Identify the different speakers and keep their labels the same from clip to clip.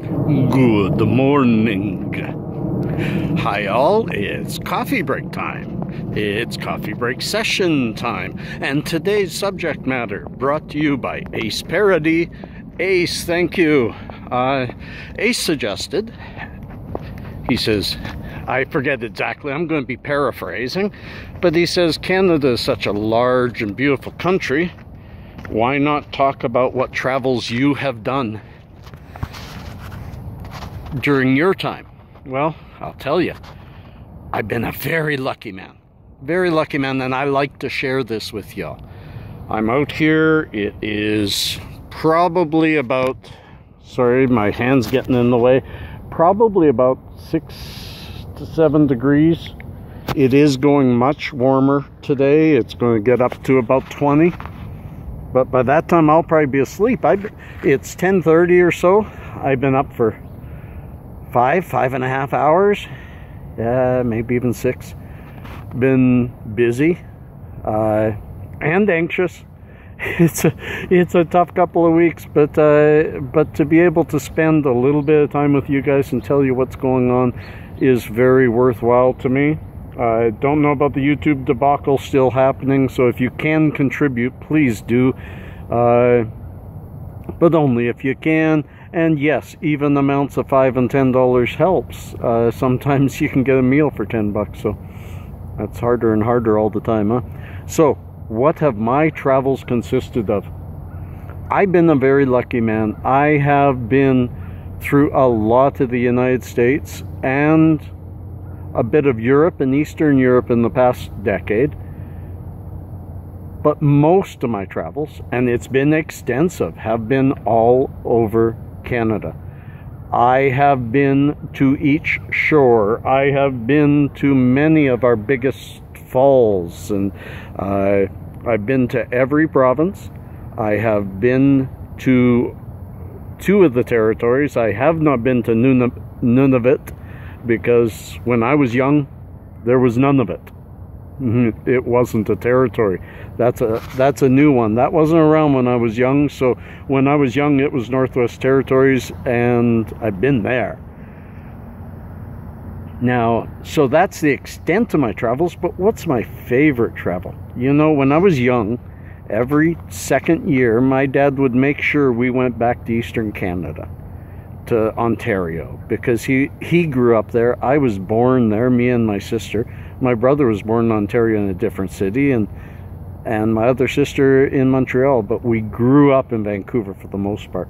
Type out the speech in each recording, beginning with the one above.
Speaker 1: Good morning. Hi all, it's coffee break time. It's coffee break session time. And today's subject matter brought to you by Ace Parody. Ace, thank you. Ace suggested, he says, I forget exactly, I'm going to be paraphrasing, but he says Canada is such a large and beautiful country. Why not talk about what travels you have done during your time? Well, I'll tell you, I've been a very lucky man, and I like to share this with y'all. I'm out here, it is probably about, sorry, my hand's getting in the way, probably about 6 to 7 degrees. It is going much warmer today. It's going to get up to about 20, but by that time I'll probably be asleep. It's 10:30 or so. I've been up for 5.5 hours, maybe even 6. Been busy and anxious. It's a tough couple of weeks, but to be able to spend a little bit of time with you guys and tell you what's going on is very worthwhile to me. I don't know about the YouTube debacle still happening, so if you can contribute, please do, but only if you can. And yes, even amounts of $5 and $10 helps. Sometimes you can get a meal for $10, so that's harder and harder all the time, huh? So, what have my travels consisted of? I've been a very lucky man. I have been through a lot of the United States and a bit of Europe and Eastern Europe in the past decade. But most of my travels, and it's been extensive, have been all over Canada. I have been to each shore. I have been to many of our biggest falls, and I've been to every province. I have been to 2 of the territories. I have not been to Nunavut, because when I was young, there was none of it. It wasn't a territory. That's a new one. That wasn't around when I was young. So when I was young, it was Northwest Territories, and I've been there. Now, so that's the extent of my travels, but what's my favorite travel? You know, when I was young, every second year, my dad would make sure we went back to Eastern Canada, to Ontario, because he grew up there. I was born there, me and my sister. My brother was born in Ontario in a different city, and my other sister in Montreal, but we grew up in Vancouver for the most part.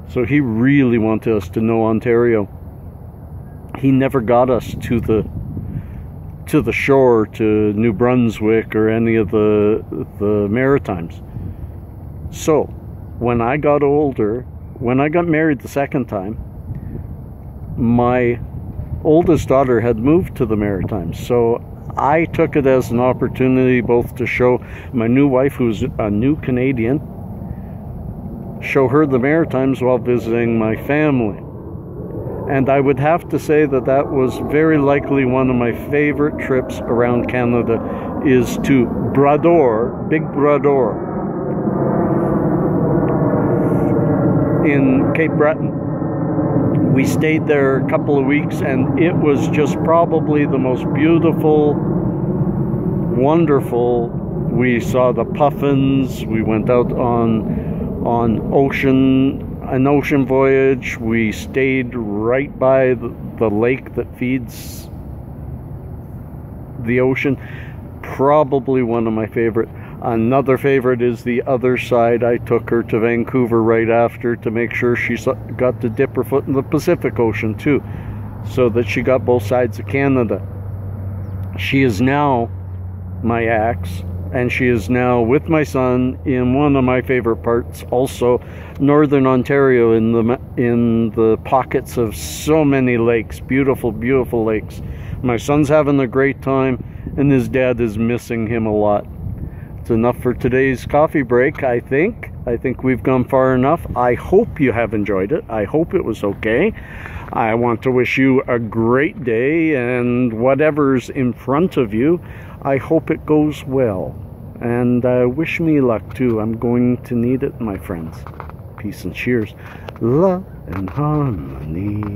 Speaker 1: So he really wanted us to know Ontario. He never got us to the shore, to New Brunswick or any of the Maritimes. So when I got older, when I got married the second time, my oldest daughter had moved to the Maritimes, so I took it as an opportunity both to show my new wife, who's a new Canadian, show her the Maritimes while visiting my family. And I would have to say that that was very likely one of my favorite trips around Canada, is to Bras-d'Or, Big Bras-d'Or, in Cape Breton. We stayed there a couple of weeks, and it was just probably the most beautiful, wonderful. We saw the puffins. We went out on an ocean voyage. We stayed right by the lake that feeds the ocean. Probably one of my favorite. Another favorite is the other side. I took her to Vancouver right after to make sure she got to dip her foot in the Pacific Ocean too, so that she got both sides of Canada. She is now my ex, and she is now with my son in one of my favorite parts, also Northern Ontario, in the pockets of so many lakes, beautiful, beautiful lakes. My son's having a great time, and his dad is missing him a lot. It's enough for today's coffee break, I think. I think we've gone far enough. I hope you have enjoyed it. I hope it was okay. I want to wish you a great day, and whatever's in front of you, I hope it goes well. And wish me luck too. I'm going to need it, my friends. Peace and cheers. La and harmony.